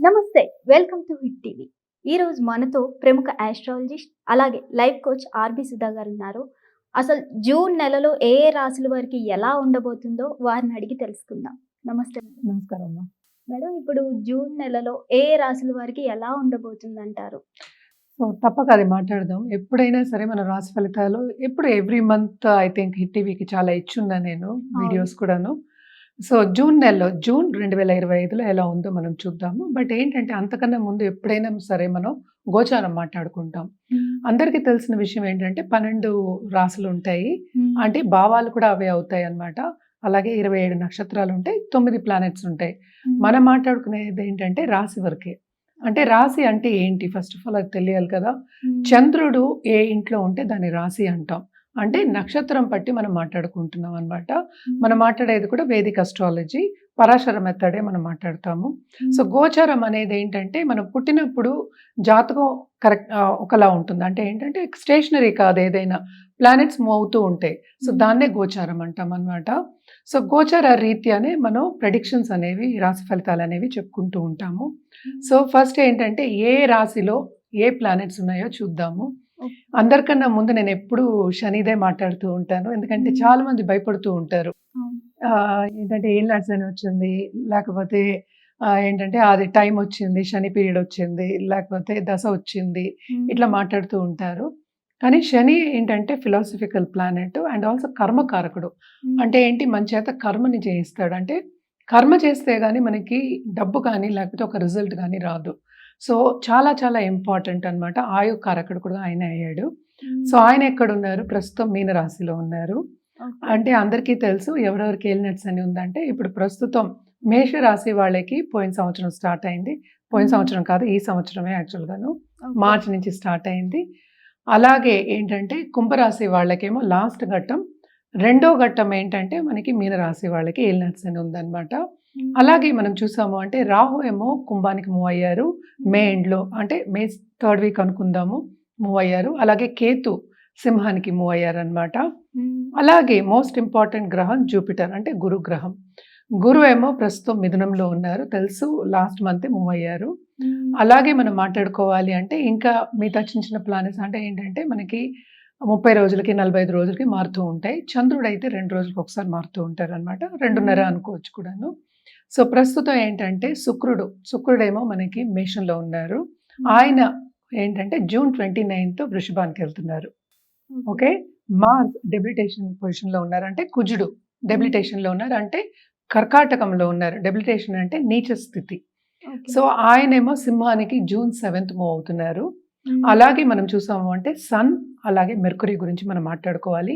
నమస్తే. Welcome to hit TV. ఈరోజు మనతో ప్రముఖ ఆస్ట్రాలజిస్ట్ అలాగే లైఫ్ కోచ్ ఆర్‌బి సుధా గారున్నారు. అసలు జూన్ నెలలో ఏ ఏ రాశుల వారికి ఎలా ఉండబోతుందో వారిని అడిగి తెలుసుకుందాం. నమస్తే మేడం. నమస్కారం అమ్మా. మేడం ఇప్పుడు జూన్ నెలలో ఏ ఏ రాశుల వారికి ఎలా ఉండబోతుందంటారు? తప్పక అది మాట్లాడదాం. ఎప్పుడైనా సరే మన రాశి ఫలితాలు ఎప్పుడు every month I think hit టీవీకి చాలా ఇచ్చున్నా నేను వీడియోస్ కూడాను. జూన్ నెలలో జూన్ 2025లో ఎలా ఉందో మనం చూద్దాము. బట్ ఏంటంటే అంతకన్నా ముందు ఎప్పుడైనా సరే మనం గోచారం మాట్లాడుకుంటాం. అందరికీ తెలిసిన విషయం ఏంటంటే 12 రాశులుంటాయి. అంటే భావాలు కూడా అవే అవుతాయన్నమాట. అలాగే 27 నక్షత్రాలుంటాయి. 9 ప్లానెట్స్ ఉంటాయి. మనం మాట్లాడుకునేది ఏంటంటే రాశి వరకే. అంటే రాశి అంటే ఏంటి? ఫస్ట్ ఆఫ్ ఆల్ అది తెలియాలి కదా! చంద్రుడు ఏ ఇంట్లో ఉంటే దాన్ని రాశి అంటాం. అంటే నక్షత్రం పట్టి మనం మాట్లాడుకుంటున్నాం అన్నమాట. మనం మాట్లాడేది కూడా వేదిక్ అస్ట్రాలజీ, పరాశర మెథడే మనం మాట్లాడతాము. గోచారం అనేది ఏంటంటే మనం పుట్టినప్పుడు జాతకం ఒకలా ఉంటుంది. అంటే ఏంటంటే స్టేషనరీ కాదు, ఏదైనా ప్లానెట్స్ మూవ్ అవుతూ ఉంటాయి. దాన్నే గోచారం అంటాం అన్నమాట. గోచార రీత్యానే మనం ప్రెడిక్షన్స్ అనేవి, రాశి ఫలితాలు అనేవి చెప్పుకుంటూ ఉంటాము. ఫస్ట్ ఏంటంటే ఏ రాశిలో ఏ ప్లానెట్స్ ఉన్నాయో చూద్దాము. అందరికన్నా ముందు నేను ఎప్పుడు శనిదే మాట్లాడుతూ ఉంటాను. ఎందుకంటే చాలా మంది భయపడుతూ ఉంటారు. ఏంటంటే ఏలినాటి శని వచ్చింది, లేకపోతే ఏంటంటే అది టైం వచ్చింది, శని పీరియడ్ వచ్చింది, లేకపోతే దశ వచ్చింది, ఇట్లా మాట్లాడుతూ ఉంటారు. కానీ శని ఏంటంటే ఫిలాసఫికల్ ప్లానెట్ అండ్ ఆల్సో కర్మకారకుడు. అంటే ఏంటి, మన చేత కర్మని చేయిస్తాడు. అంటే కర్మ చేస్తే గానీ మనకి డబ్బు కానీ లేకపోతే ఒక రిజల్ట్ కానీ రాదు. చాలా చాలా ఇంపార్టెంట్ అన్నమాట. ఆయు కారకుడు కూడా ఆయన అయ్యాడు. ఆయన ఎక్కడున్నారు? ప్రస్తుతం మీన రాశిలో ఉన్నారు. అంటే అందరికీ తెలుసు ఎవరెవరికి ఏలినాటి శని ఉందంటే, ఇప్పుడు ప్రస్తుతం మేష రాశి వాళ్ళకి పోయిన సంవత్సరం స్టార్ట్ అయింది. పోయిన సంవత్సరం కాదు, ఈ సంవత్సరమే యాక్చువల్‌గాను. మార్చి నుంచి స్టార్ట్ అయింది. అలాగే ఏంటంటే కుంభరాశి వాళ్ళకేమో లాస్ట్ ఘట్టం. రెండో ఘట్టం ఏంటంటే మనకి మీన రాశి వాళ్ళకి ఏలినాటి శని ఉందన్నమాట. అలాగే మనం చూసాము అంటే రాహు ఏమో కుంభానికి మూవ్ అయ్యారు మే ఎండ్‌లో, అంటే మే 3rd వీక్ అనుకుందాము, మూవ్ అయ్యారు. అలాగే కేతు సింహానికి మూవ్ అయ్యారన్నమాట. అలాగే మోస్ట్ ఇంపార్టెంట్ గ్రహం జూపిటర్, అంటే గురు గ్రహం. గురు ఏమో ప్రస్తుతం మిథునంలో ఉన్నారు, తెలుసు, లాస్ట్ మంతే మూవ్ అయ్యారు. అలాగే మనం మాట్లాడుకోవాలి అంటే ఇంకా మిగతా చిన్న చిన్న ప్లానెట్స్ అంటే ఏంటంటే మనకి 30 రోజులకి 45 రోజులకి మారుతూ ఉంటాయి. చంద్రుడు అయితే 2 రోజులకు ఒకసారి మారుతూ ఉంటారన్నమాట. 2.5 అనుకోవచ్చు కూడాను. ప్రస్తుతం ఏంటంటే శుక్రుడేమో మనకి మేషంలో ఉన్నారు. ఆయన ఏంటంటే జూన్ 29th వృషభానికి వెళ్తున్నారు. ఓకే. మార్స్ డెబిలిటేషన్ పొజిషన్‌లో ఉన్నారు. అంటే కుజుడు డెబిలిటేషన్‌లో ఉన్నారు. అంటే కర్కాటకంలో ఉన్నారు. డెబిలిటేషన్ అంటే నీచ స్థితి. ఆయనేమో సింహానికి జూన్ 7th మూవ్ అవుతున్నారు. అలాగే మనం చూసాము అంటే సన్ అలాగే మెర్కురీ గురించి మనం మాట్లాడుకోవాలి.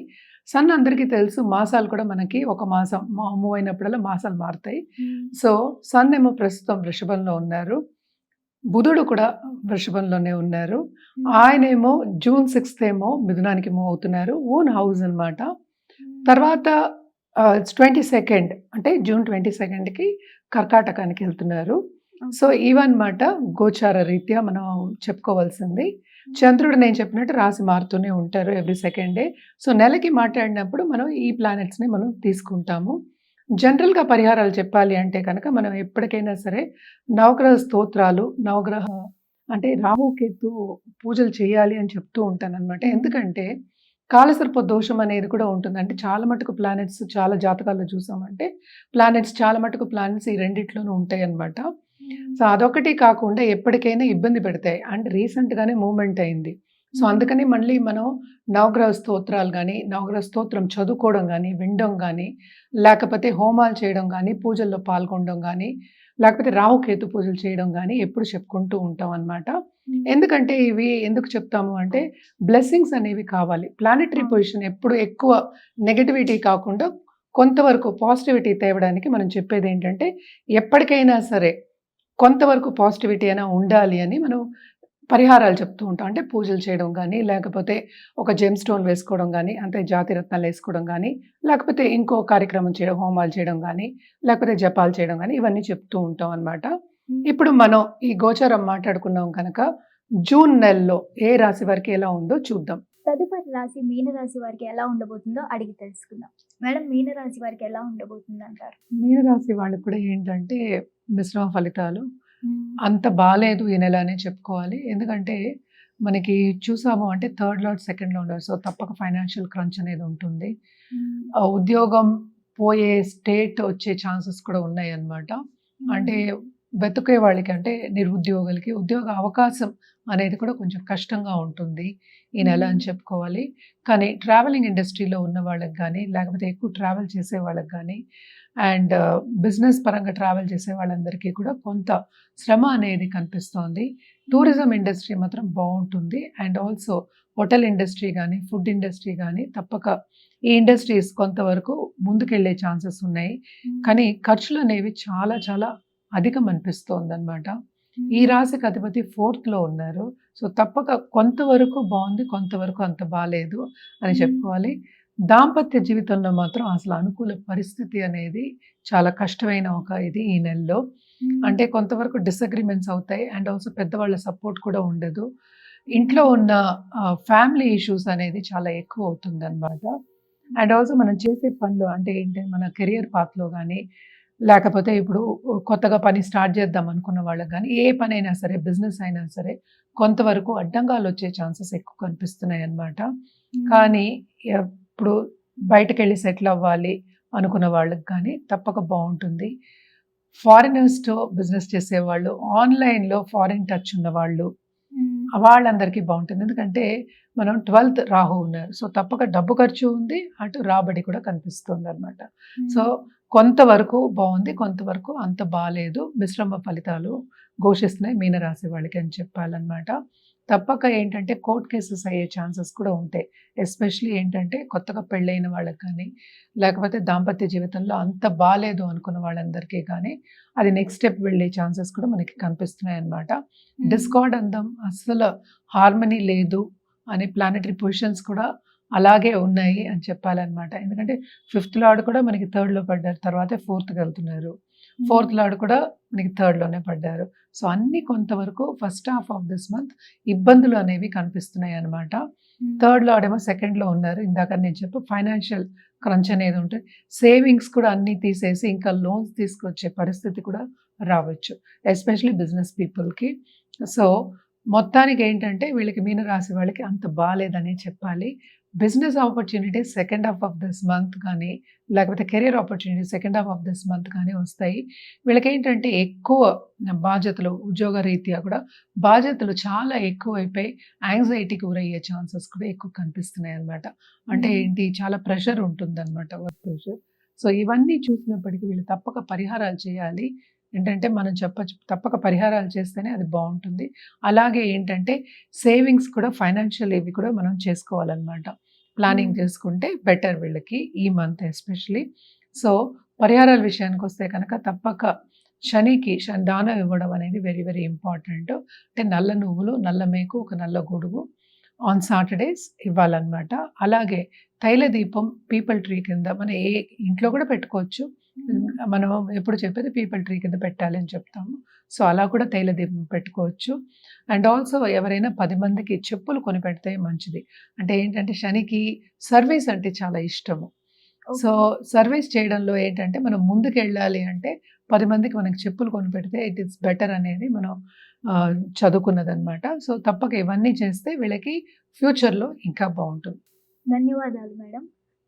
సన్ అందరికీ తెలుసు, మాసాలు కూడా మనకి ఒక మాసం మూవ్ అయినప్పుడల్లా మాసాలు మారుతాయి. సన్ ఏమో ప్రస్తుతం వృషభంలో ఉన్నారు. బుధుడు కూడా వృషభంలోనే ఉన్నారు. ఆయనేమో జూన్ 6th ఏమో మిథునానికి మూవ్ అవుతున్నారు. ఓన్ హౌస్ అన్నమాట. తర్వాత 22nd అంటే జూన్ 22కి కర్కాటకానికి వెళ్తున్నారు. ఇవన్నమాట గోచార రీత్యా మనం చెప్పుకోవాల్సింది. చంద్రుడు నేను చెప్పినట్టు రాశి మారుతూనే ఉంటారు ఎవ్రీ సెకండ్ డే. నెలకి మాట్లాడినప్పుడు మనం ఈ ప్లానెట్స్‌ని మనం తీసుకుంటాము. జనరల్‌గా పరిహారాలు చెప్పాలి అంటే కనుక మనం ఎప్పటికైనా సరే నవగ్రహ స్తోత్రాలు, నవగ్రహ అంటే రాహు, కేతు పూజలు చేయాలి అని చెప్తూ ఉంటానన్నమాట. ఎందుకంటే కాలసర్ప దోషం అనేది కూడా ఉంటుంది. అంటే చాలా మటుకు ప్లానెట్స్ చాలా జాతకాల్లో చూసామంటే చాలా మటుకు ప్లానెట్స్ ఈ రెండిట్లోనూ ఉంటాయన్నమాట. అదొకటి కాకుండా ఎప్పటికైనా ఇబ్బంది పెడతాయి. అంటే రీసెంట్‌గానే మూవ్‌మెంట్ అయింది. అందుకని మళ్ళీ మనం నవగ్రహ స్తోత్రాలు గానీ, నవగ్రహ స్తోత్రం చదువుకోవడం గానీ, వినడం గానీ, లేకపోతే హోమాలు చేయడం గానీ, పూజల్లో పాల్గొనడం గానీ, లేకపోతే రాహుకేతు పూజలు చేయడం గానీ ఎప్పుడు చెప్పుకుంటూ ఉంటాం అన్నమాట. ఎందుకంటే ఇవి ఎందుకు చెప్తాము అంటే బ్లెస్సింగ్స్ అనేవి కావాలి. ప్లానెటరీ పొజిషన్ ఎప్పుడు ఎక్కువ నెగటివిటీ కాకుండా కొంతవరకు పాజిటివిటీ తేవడానికి మనం చెప్పేది ఏంటంటే, ఎప్పటికైనా సరే కొంతవరకు పాజిటివిటీ అయినా ఉండాలి అని మనం పరిహారాలు చెప్తూ ఉంటాం. అంటే పూజలు చేయడం గానీ, లేకపోతే ఒక జెమ్ స్టోన్ వేసుకోవడం గానీ, అంటే జాతి రత్నాలు వేసుకోవడం గానీ, లేకపోతే ఇంకో కార్యక్రమం చేయడం, హోమాలు చేయడం గానీ, లేకపోతే జపాలు చేయడం గానీ, ఇవన్నీ చెప్తూ ఉంటాం అన్నమాట. ఇప్పుడు మనం ఈ గోచారం మాట్లాడుకున్నాం కనుక జూన్ నెలలో ఏ రాశి వారికి ఎలా ఉందో చూద్దాం. తదుపరి రాశి మీన రాశి వారికి ఎలా ఉండబోతుందో అడిగి తెలుసుకుందాం. మేడం, మీన రాశి వారికి ఎలా ఉండబోతుంది అంటారు? మీన రాశి వాళ్ళకి కూడా ఏంటంటే మిశ్రమ ఫలితాలు. అంత బాలేదు ఈ నెల అనే చెప్పుకోవాలి. ఎందుకంటే మనకి చూసాము అంటే third lord, second lord, so తప్పక ఫైనాన్షియల్ క్రంచ్ అనేది ఉంటుంది. ఉద్యోగం పోయే స్టేట్ వచ్చే ఛాన్సెస్ కూడా ఉన్నాయన్నమాట. అంటే వెతుకే వాళ్ళకి అంటే నిరుద్యోగులకి ఉద్యోగ అవకాశం అనేది కూడా కొంచెం కష్టంగా ఉంటుంది ఈ నెల అని చెప్పుకోవాలి. కానీ ట్రావెలింగ్ ఇండస్ట్రీలో ఉన్న వాళ్ళకి కానీ, లేకపోతే ఎక్కువ ట్రావెల్ చేసే వాళ్ళకి కానీ, అండ్ బిజినెస్ పరంగా ట్రావెల్ చేసే వాళ్ళందరికీ కూడా కొంత శ్రమ అనేది కనిపిస్తోంది. టూరిజం ఇండస్ట్రీ మాత్రం బాగుంటుంది. అండ్ ఆల్సో హోటల్ ఇండస్ట్రీ కానీ, ఫుడ్ ఇండస్ట్రీ కానీ తప్పక ఈ ఇండస్ట్రీస్ కొంతవరకు ముందుకెళ్ళే ఛాన్సెస్ ఉన్నాయి. కానీ ఖర్చులు అనేవి చాలా చాలా అధికం అనిపిస్తోంది అనమాట. ఈ రాశికి అధిపతి 4th ఉన్నారు. సో తప్పక కొంతవరకు బాగుంది, కొంతవరకు అంత బాగాలేదు అని చెప్పుకోవాలి. దాంపత్య జీవితంలో మాత్రం అసలు అనుకూల పరిస్థితి అనేది చాలా కష్టమైన ఒక ఇది ఈ నెలలో. అంటే కొంతవరకు డిసగ్రిమెంట్స్ అవుతాయి. అండ్ ఆల్సో పెద్దవాళ్ళ సపోర్ట్ కూడా ఉండదు. ఇంట్లో ఉన్న ఫ్యామిలీ ఇష్యూస్ అనేది చాలా ఎక్కువ అవుతుంది అనమాట. అండ్ ఆల్సో మనం చేసే పనులు అంటే ఏంటి, మన కెరియర్ పాత్లో కానీ, లేకపోతే ఇప్పుడు కొత్తగా పని స్టార్ట్ చేద్దాం అనుకున్న వాళ్ళకి కానీ, ఏ పని అయినా సరే, బిజినెస్ అయినా సరే కొంతవరకు అడ్డంగాలు వచ్చే ఛాన్సెస్ ఎక్కువ కనిపిస్తున్నాయి అన్నమాట. కానీ ఇప్పుడు బయటకు వెళ్ళి సెటిల్ అవ్వాలి అనుకున్న వాళ్ళకి కానీ తప్పక బాగుంటుంది. ఫారినర్స్తో బిజినెస్ చేసేవాళ్ళు, ఆన్లైన్లో ఫారిన్ టచ్ ఉన్న వాళ్ళు, వాళ్ళందరికీ బాగుంటుంది. ఎందుకంటే మనం 12th రాహు ఉన్నారు. సో తప్పక డబ్బు ఖర్చు ఉంది, అటు రాబడి కూడా కనిపిస్తుంది అనమాట. సో కొంతవరకు బాగుంది, కొంతవరకు అంత బాగాలేదు. మిశ్రమ ఫలితాలు ఘోషిస్తున్నాయి మీనరాశి వాళ్ళకి అని చెప్పాలన్నమాట. తప్పక ఏంటంటే కోర్ట్ కేసెస్ అయ్యే ఛాన్సెస్ కూడా ఉంటాయి. ఎస్పెషలీ ఏంటంటే కొత్తగా పెళ్ళైన వాళ్ళకి కానీ, లేకపోతే దాంపత్య జీవితంలో అంత బాగాలేదు అనుకున్న వాళ్ళందరికీ కానీ అది నెక్స్ట్ స్టెప్ వెళ్ళే ఛాన్సెస్ కూడా మనకి కనిపిస్తున్నాయి అన్నమాట. డిస్కార్డ్ అందం, అసలు హార్మనీ లేదు అనే ప్లానెటరీ పొజిషన్స్ కూడా అలాగే ఉన్నాయి అని చెప్పాలన్నమాట. ఎందుకంటే 5th లార్డ్ కూడా మనకి 3rd పడ్డారు, తర్వాత 4th వెళ్తున్నారు. 4th లార్డ్ కూడా మనకి 3rd పడ్డారు. సో అన్ని కొంతవరకు first half of this month ఇబ్బందులు అనేవి కనిపిస్తున్నాయి అనమాట. 3rd లార్డ్ ఏమో 2nd ఉన్నారు. ఇందాక నేను చెప్పు ఫైనాన్షియల్ క్రంచ్ అనేది ఉంటుంది. సేవింగ్స్ కూడా అన్నీ తీసేసి ఇంకా లోన్స్ తీసుకొచ్చే పరిస్థితి కూడా రావచ్చు, ఎస్పెషలీ బిజినెస్ పీపుల్కి. సో మొత్తానికి ఏంటంటే వీళ్ళకి మీనరాశి వాళ్ళకి అంత బాగాలేదని చెప్పాలి. Business opportunities second half of this month కానీ, లేకపోతే career opportunities second half of this month కానీ వస్తాయి. వీళ్ళకి ఏంటంటే ఎక్కువ బాధ్యతలు, ఉద్యోగ రీత్యా కూడా బాధ్యతలు చాలా ఎక్కువైపోయి యాంగ్జైటీకి గురయ్యే ఛాన్సెస్ కూడా ఎక్కువ కనిపిస్తున్నాయి అనమాట. అంటే ఏంటి, చాలా ప్రెషర్ ఉంటుంది అనమాట, వర్క్ ప్రెషర్. సో ఇవన్నీ చూసినప్పటికీ వీళ్ళు తప్పక పరిహారాలు చేయాలి. ఏంటంటే మనం చెప్పచ్చు, తప్పక పరిహారాలు చేస్తేనే అది బాగుంటుంది. అలాగే ఏంటంటే సేవింగ్స్ కూడా, ఫైనాన్షియల్ ఇవి కూడా మనం చేసుకోవాలన్నమాట. ప్లానింగ్ చేసుకుంటే బెటర్ వీళ్ళకి ఈ మంత్ ఎస్పెషలీ. సో పరిహారాల విషయానికి వస్తే కనుక తప్పక శనికి దానం ఇవ్వడం అనేది వెరీ వెరీ ఇంపార్టెంట్. అంటే నల్ల నువ్వులు, నల్ల మేకు, ఒక నల్ల గొడుగు ఆన్ సాటర్డేస్ ఇవ్వాలన్నమాట. అలాగే తైల దీపం పీపల్ ట్రీ కింద మన ఏ ఇంట్లో కూడా పెట్టుకోవచ్చు. మనం ఎప్పుడు చెప్పేది పీపల్ ట్రీ కింద పెట్టాలి అని చెప్తాము. సో అలా కూడా తైల దీపం పెట్టుకోవచ్చు. అండ్ ఆల్సో ఎవరైనా 10 మందికి చెప్పులు కొని పెడితే మంచిది. అంటే ఏంటంటే శనికి సర్వీస్ అంటే చాలా ఇష్టము. సో సర్వీస్ చేయడంలో ఏంటంటే మనం ముందుకు వెళ్ళాలి అంటే 10 మందికి మనకి చెప్పులు కొని పెడితే ఇట్ ఈస్ బెటర్ అనేది మనం చదువుకున్నదనమాట. సో తప్పక ఇవన్నీ చేస్తే వీళ్ళకి ఫ్యూచర్లో ఇంకా బాగుంటుంది. ధన్యవాదాలు మేడం.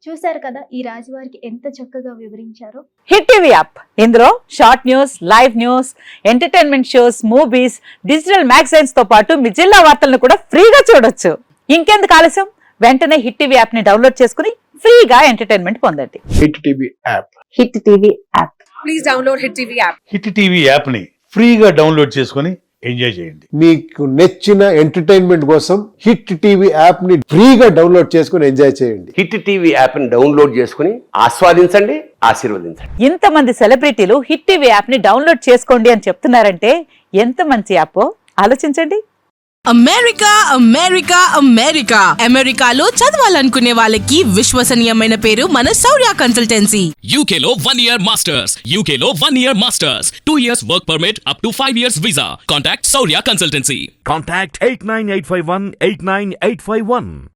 చూశారు కదా ఈ రాశి వారికి ఎంత చక్కగా వివరించారో. హిట్ టీవీ యాప్, ఇందులో short news, live news, entertainment shows, movies, digital magazines తో పాటు మీ జిల్లా వార్తలను కూడా ఫ్రీగా చూడొచ్చు. ఇంకెందుకు ఆలస్యం, వెంటనే హిట్ టీవీ యాప్ ని డౌన్లోడ్ చేసుకుని ఫ్రీగా ఎంటర్టైన్మెంట్ పొందండి. Hit TV app. Hit TV app. Please download hit TV app. Hit TV యాప్ని ఫ్రీగా డౌన్లోడ్ చేసుకొని ఎంజాయ్ చేయండి. మీకు నచ్చిన ఎంటర్టైన్మెంట్ కోసం హిట్ టీవీ యాప్ ని ఫ్రీగా డౌన్లోడ్ చేసుకొని ఎంజాయ్ చేయండి. హిట్ టీవీ యాప్ ని డౌన్లోడ్ చేసుకుని ఆస్వాదించండి, ఆశీర్వదించండి. ఇంతమంది సెలబ్రిటీలు హిట్ టీవీ యాప్ ని డౌన్లోడ్ చేసుకోండి అని చెప్తున్నారంటే ఎంత మంచి యాప్ ఆలోచించండి. అమెరికా అమెరికా అమెరికా అమెరికాలో చదవాలనుకునే వాళ్ళకి విశ్వసనీయమైన పేరు మన శౌర్య కన్సల్టెన్సీ. UK లో 1 year masters. UK లో 1 year masters. 2 years work permit up to 5 years visa. Contact Saurya Consultancy. Contact 89851 89851.